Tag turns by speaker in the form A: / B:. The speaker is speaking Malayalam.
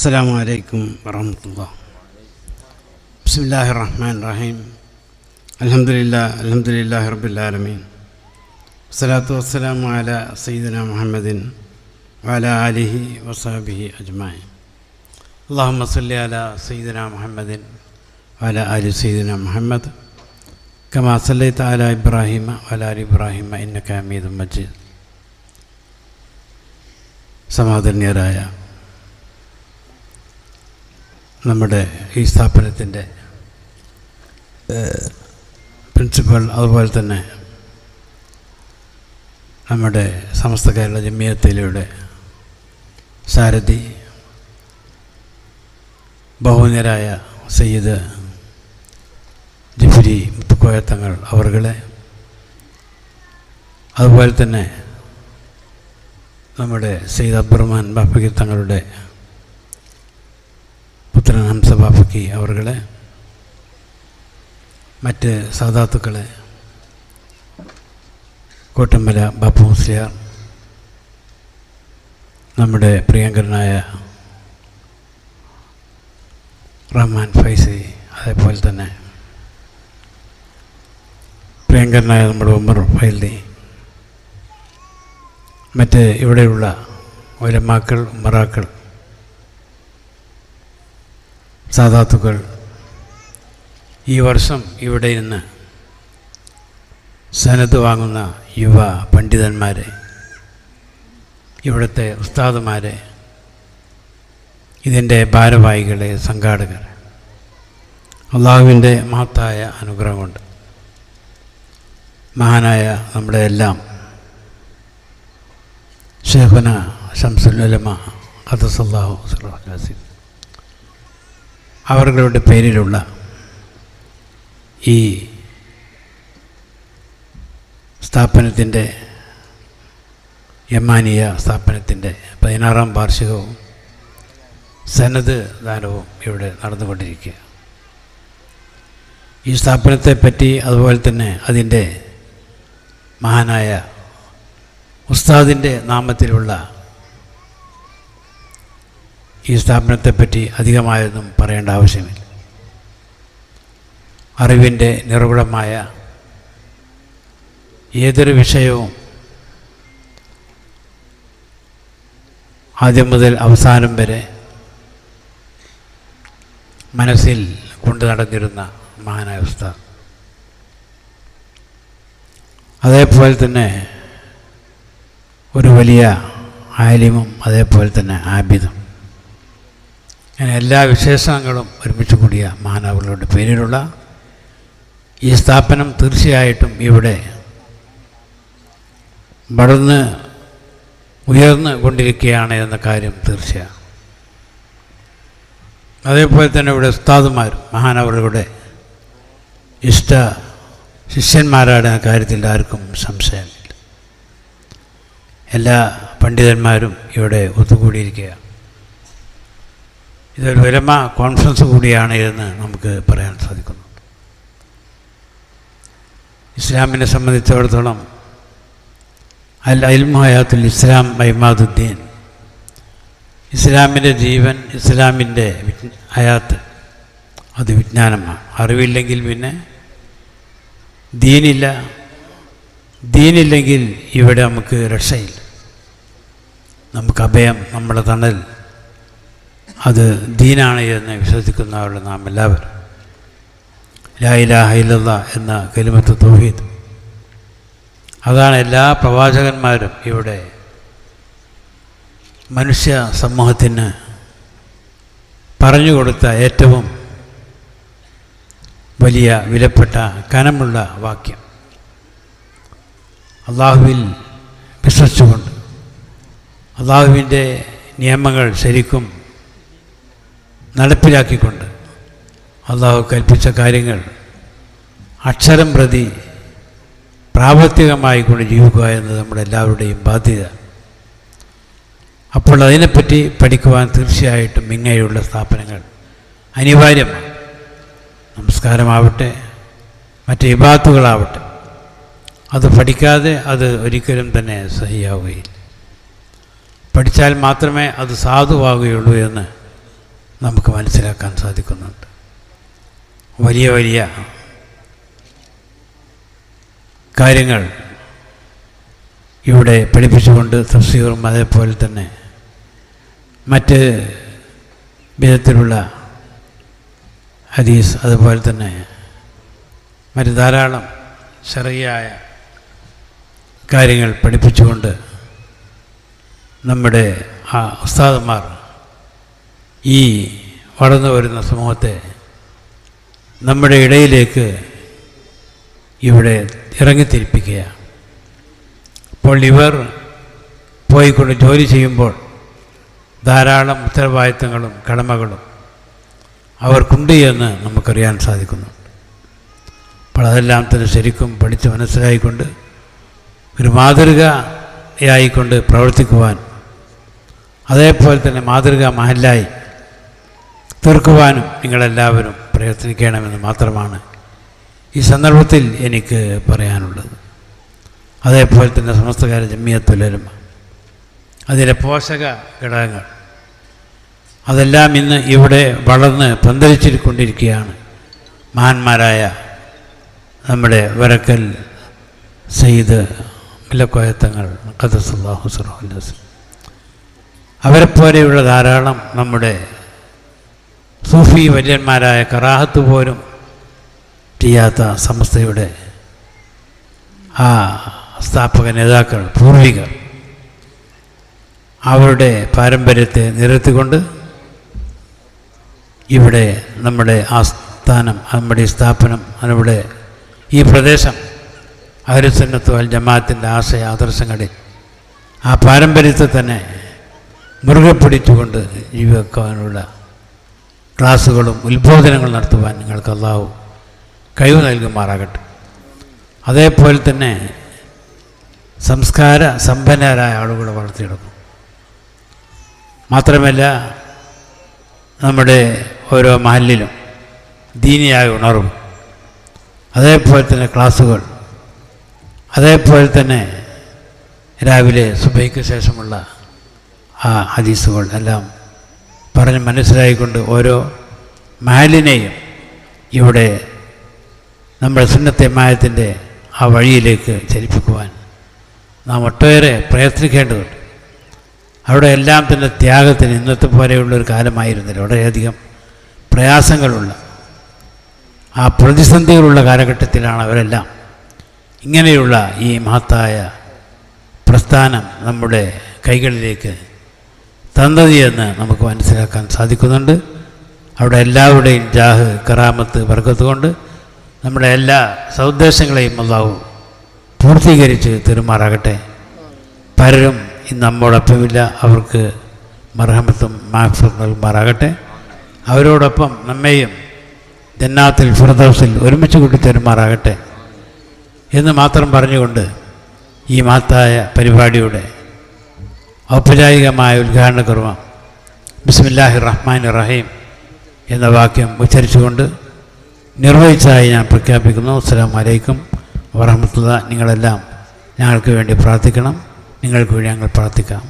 A: അസ്സലാമു അലൈക്കും വറഹ്മത്തുള്ളാഹി. ബിസ്മില്ലാഹിർ റഹ്മാനിർ റഹീം. അൽഹംദുലില്ലാഹി റബ്ബിൽ ആലമീൻ. വസ്സലാത്തു വസ്സലാമു അലാ സയ്യിദിനാ മുഹമ്മദിൻ വഅലാ ആലിഹി വസഹ്ബിഹി അജ്മഈൻ. അല്ലാഹുമ്മ സ്വല്ലി അലാ സയ്യിദിനാ മുഹമ്മദിൻ വഅലാ ആലി സയ്യിദിനാ മുഹമ്മദ് കമാ സല്ലൈത അലാ ഇബ്രാഹീമ വഅലാ ആലി ഇബ്രാഹീമ ഇന്നക ഹമീദും മജീദ്. സമാദരണീയരായ നമ്മുടെ ഈ സ്ഥാപനത്തിൻ്റെ പ്രിൻസിപ്പൽ, അതുപോലെ തന്നെ നമ്മുടെ സമസ്ത കേരള ജമിയത്തിലൂടെ സാരഥി ബഹുമാന്യരായ സയ്യിദ് ജിഫ്രി മുത്തുക്കോയ തങ്ങൾ അവർകളെ, അതുപോലെ തന്നെ നമ്മുടെ സയ്യിദ് അബ്ദുറഹ്മാൻ ബാഫക്കി തങ്ങളുടെ പുത്രൻ ഹംസ ബാഫക്കി അവർകളെ, മറ്റ് സാദാത്തുക്കളെ, കോട്ടമ്പല ബാപ്പു മുസ്ലിയാർ, നമ്മുടെ പ്രിയങ്കരനായ റഹ്മാൻ ഫൈസി, അതേപോലെ തന്നെ പ്രിയങ്കരനായ നമ്മുടെ ഉമർ ഫൈലി, മറ്റ് ഇവിടെയുള്ള ഉലമാക്കൾ, ഉമറാക്കൾ, സാദാത്തുക്കൾ, ഈ വർഷം ഇവിടെ നിന്ന് സനത് വാങ്ങുന്ന യുവ പണ്ഡിതന്മാരെ, ഇവിടുത്തെ ഉസ്താദുമാരെ, ഇതിൻ്റെ ഭാരവാഹികളെ, സംഘാടകർ, അള്ളാഹുവിൻ്റെ മഹത്തായ അനുഗ്രഹം കൊണ്ട് മഹാനായ നമ്മുടെ എല്ലാം ശൈഖുന ശംസുൽ ഉലമ ഖദ്ദസല്ലാഹു സിർറഹു അവരുടെ പേരിലുള്ള ഈ സ്ഥാപനത്തിൻ്റെ, യമാനിയ സ്ഥാപനത്തിൻ്റെ 16-ാം വാർഷികവും സനത് ദാനവും ഇവിടെ നടന്നുകൊണ്ടിരിക്കുക. ഈ സ്ഥാപനത്തെപ്പറ്റി, അതുപോലെ തന്നെ അതിൻ്റെ മഹാനായ ഉസ്താദിൻ്റെ നാമത്തിലുള്ള ഈ സ്ഥാപനത്തെപ്പറ്റി അധികമായൊന്നും പറയേണ്ട ആവശ്യമില്ല. അറിവിൻ്റെ നിറകുടമായ ഏതൊരു വിഷയവും ആദ്യം മുതൽ അവസാനം വരെ മനസ്സിൽ കൊണ്ടു നടന്നിരുന്ന മഹാനായ ഉസ്താദ്, അതേപോലെ തന്നെ ഒരു വലിയ ആലിമും, അതേപോലെ തന്നെ ആബിദും, അങ്ങനെ എല്ലാ വിശേഷങ്ങളും ഒരുമിച്ച് കൂടിയ മഹാനവറുകളുടെ പേരിലുള്ള ഈ സ്ഥാപനം തീർച്ചയായിട്ടും ഇവിടെ വളർന്ന് ഉയർന്നു കൊണ്ടിരിക്കുകയാണ് എന്ന കാര്യം തീർച്ചയാണ്. അതേപോലെ തന്നെ ഇവിടെ ഉസ്താദുമാരും മഹാനവറുകളുടെ ഇഷ്ട ശിഷ്യന്മാരാണ് കാര്യത്തിൽ ആർക്കും സംശയമില്ല. എല്ലാ പണ്ഡിതന്മാരും ഇവിടെ ഒത്തുകൂടിയിരിക്കുകയാണ്. ഇതൊരു ഉലമ കോൺഫറൻസ് കൂടിയാണ് എന്ന് നമുക്ക് പറയാൻ സാധിക്കുന്നു. ഇസ്ലാമിനെ സംബന്ധിച്ചിടത്തോളം അൽ ഇൽമു ഹയാത്തുൽ ഇസ്ലാം ഇമാദുദ്ദീൻ, ഇസ്ലാമിൻ്റെ ജീവൻ, ഇസ്ലാമിൻ്റെ ഹയാത്ത്, അത് വിജ്ഞാനമാണ്. അറിവില്ലെങ്കിൽ പിന്നെ ദീനില്ല, ദീനില്ലെങ്കിൽ ഇവിടെ നമുക്ക് രക്ഷയില്ല, നമുക്ക് അഭയം, നമ്മുടെ തണൽ അത് ദീനാണ് എന്ന് വിശ്വസിക്കുന്നവരുടെ നാം എല്ലാവരും. ലാ ഇലാഹ ഇല്ലല്ലാഹ് എന്ന കലിമത്ത് തൗഹീദ്, അതാണ് എല്ലാ പ്രവാചകന്മാരും ഇവിടെ മനുഷ്യ സമൂഹത്തിന് പറഞ്ഞുകൊടുത്ത ഏറ്റവും വലിയ വിലപ്പെട്ട കനമുള്ള വാക്യം. അള്ളാഹുവിൽ വിശ്വസിച്ചുകൊണ്ട് അള്ളാഹുവിൻ്റെ നിയമങ്ങൾ ശരിക്കും നടപ്പിലാക്കിക്കൊണ്ട് അള്ളാഹു കൽപ്പിച്ച കാര്യങ്ങൾ അക്ഷരം പ്രതി പ്രാവർത്തികമായി കൊണ്ട് ജീവിക്കുക എന്നത് നമ്മുടെ എല്ലാവരുടെയും ബാധ്യത. അപ്പോൾ അതിനെപ്പറ്റി പഠിക്കുവാൻ തീർച്ചയായിട്ടും ഇങ്ങനെയുള്ള സ്ഥാപനങ്ങൾ അനിവാര്യമാണ്. നമസ്കാരമാവട്ടെ, മറ്റ് ഇബാദത്തുകളാവട്ടെ, അത് പഠിക്കാതെ അത് ഒരിക്കലും തന്നെ സഹിയാവുകയില്ല. പഠിച്ചാൽ മാത്രമേ അത് സാധുവാകുകയുള്ളൂ എന്ന് നമുക്ക് മനസ്സിലാക്കാൻ സാധിക്കുന്നുണ്ട്. വലിയ വലിയ കാര്യങ്ങൾ ഇവിടെ പഠിപ്പിച്ചുകൊണ്ട് തഫ്സീറും അതേപോലെ തന്നെ മറ്റ് വിധത്തിലുള്ള ഹദീസ് അതുപോലെ തന്നെ മറ്റ് ധാരാളം ശർഈയായ കാര്യങ്ങൾ പഠിപ്പിച്ചുകൊണ്ട് നമ്മുടെ ആ ഉസ്താദന്മാർ ഈ വളർന്നു വരുന്ന സമൂഹത്തെ നമ്മുടെ ഇടയിലേക്ക് ഇവിടെ ഇറങ്ങിത്തിരിപ്പിക്കുകയാണ്. അപ്പോൾ ഇവർ പോയിക്കൊണ്ട് ജോലി ചെയ്യുമ്പോൾ ധാരാളം ഉത്തരവാദിത്തങ്ങളും കടമകളും അവർക്കുണ്ട് എന്ന് നമുക്കറിയാൻ സാധിക്കുന്നുണ്ട്. അപ്പോൾ അതെല്ലാം തന്നെ ശരിക്കും പഠിച്ച് മനസ്സിലായിക്കൊണ്ട് ഒരു മാതൃകയായിക്കൊണ്ട് പ്രവർത്തിക്കുവാൻ, അതേപോലെ തന്നെ മാതൃക മഹല്ലായി തീർക്കുവാനും നിങ്ങളെല്ലാവരും പ്രയത്നിക്കണമെന്ന് മാത്രമാണ് ഈ സന്ദർഭത്തിൽ എനിക്ക് പറയാനുള്ളത്. അതേപോലെ തന്നെ സമസ്തകാര ജമിയത്തുൽ ഉലമ, അതിലെ പോഷക ഘടകങ്ങൾ അതെല്ലാം ഇന്ന് ഇവിടെ വളർന്ന് പന്തലിച്ചിരിക്കൊണ്ടിരിക്കുകയാണ്. മഹാന്മാരായ നമ്മുടെ വരക്കൽ സയ്യിദ് മുല്ലക്കോയത്തങ്ങൾ ഖദ്ദസല്ലാഹു സിർറഹുൽ അസീം, അവരെപ്പോലെയുള്ള ധാരാളം നമ്മുടെ സൂഫി വര്യന്മാരായ കറാഹത്ത് പോലും ചെയ്യാത്ത സമസ്തയുടെ ആ സ്ഥാപക നേതാക്കൾ, പൂർവികർ, അവരുടെ പാരമ്പര്യത്തെ നിരത്തിക്കൊണ്ട് ഇവിടെ നമ്മുടെ ആസ്ഥാനം, നമ്മുടെ ഈ സ്ഥാപനം, നമ്മുടെ ഈ പ്രദേശം അഹ്ലുസുന്നത്ത് വൽ ജമാഅത്തിൻ്റെ ആശയ ആദർശങ്ങളിൽ ആ പാരമ്പര്യത്തെ തന്നെ മുറുകെ പിടിച്ചുകൊണ്ട് ജീവിക്കാനുള്ള ക്ലാസ്സുകളും ഉത്ബോധനങ്ങളും നടത്തുവാൻ നിങ്ങൾക്ക് അല്ലാഹു കഴിവ് നൽകുമാറാകട്ടെ. അതേപോലെ തന്നെ സംസ്കാര സമ്പന്നരായ ആളുകളെ വളർത്തിയെടുക്കും. മാത്രമല്ല നമ്മുടെ ഓരോ മഹല്ലിലും ദീനിയായ ഉണർവ്, അതേപോലെ തന്നെ ക്ലാസ്സുകൾ, അതേപോലെ തന്നെ രാവിലെ സുബഹിക്ക് ശേഷമുള്ള ആ ഹദീസുകൾ എല്ലാം പറഞ്ഞ് മനസ്സിലായിക്കൊണ്ട് ഓരോ മഹലിനെയും ഇവിടെ നമ്മുടെ സുന്നത്തെ മായത്തിൻ്റെ ആ വഴിയിലേക്ക് ചലിപ്പിക്കുവാൻ നാം ഒട്ടേറെ പ്രയത്നിക്കേണ്ടതുണ്ട്. അവിടെ എല്ലാം തന്നെ ത്യാഗത്തിന് ഇന്നത്തെ പോലെയുള്ളൊരു കാലമായിരുന്നില്ല. വളരെയധികം പ്രയാസങ്ങളുള്ള ആ പ്രതിസന്ധികളുള്ള കാലഘട്ടത്തിലാണ് അവരെല്ലാം ഇങ്ങനെയുള്ള ഈ മഹത്തായ പ്രസ്ഥാനം നമ്മുടെ കൈകളിലേക്ക് തന്നതെന്ന് നമുക്ക് മനസ്സിലാക്കാൻ സാധിക്കുന്നുണ്ട്. അവിടെ എല്ലാവരുടെയും ജാഹ്, കറാമത്ത്, ബർക്കത്ത് കൊണ്ട് നമ്മുടെ എല്ലാ സൗദ്ദേശങ്ങളെയും അല്ലാഹു പൂർത്തീകരിച്ച് തെരുമാറാകട്ടെ. പലരും ഇന്ന് നമ്മോടൊപ്പമില്ല, അവർക്ക് മർഹമത്തും മാഗ്ഫിറത്തും നൽകുമാറാകട്ടെ. അവരോടൊപ്പം നമ്മെയും ജന്നാത്തിൽ ഫിർദൗസിൽ ഒരുമിച്ച് കൂട്ടി തെരുമാറാകട്ടെ എന്ന് മാത്രം പറഞ്ഞുകൊണ്ട് ഈ മഹത്തായ പരിപാടിയുടെ ഔപചാരികമായ ഉദ്ഘാടന കർമ്മം ബിസ്മില്ലാഹിർ റഹ്മാനിർ റഹീം എന്ന വാക്യം ഉച്ചരിച്ചുകൊണ്ട് നിർവഹിച്ചതായി ഞാൻ പ്രഖ്യാപിക്കുന്നു. അസ്സലാമു അലൈക്കും വറഹ്മത്തുള്ളാഹി. നിങ്ങളെല്ലാം ഞങ്ങൾക്ക് വേണ്ടി പ്രാർത്ഥിക്കണം. നിങ്ങൾക്ക് വേണ്ടി ഞങ്ങൾ പ്രാർത്ഥിക്കാം.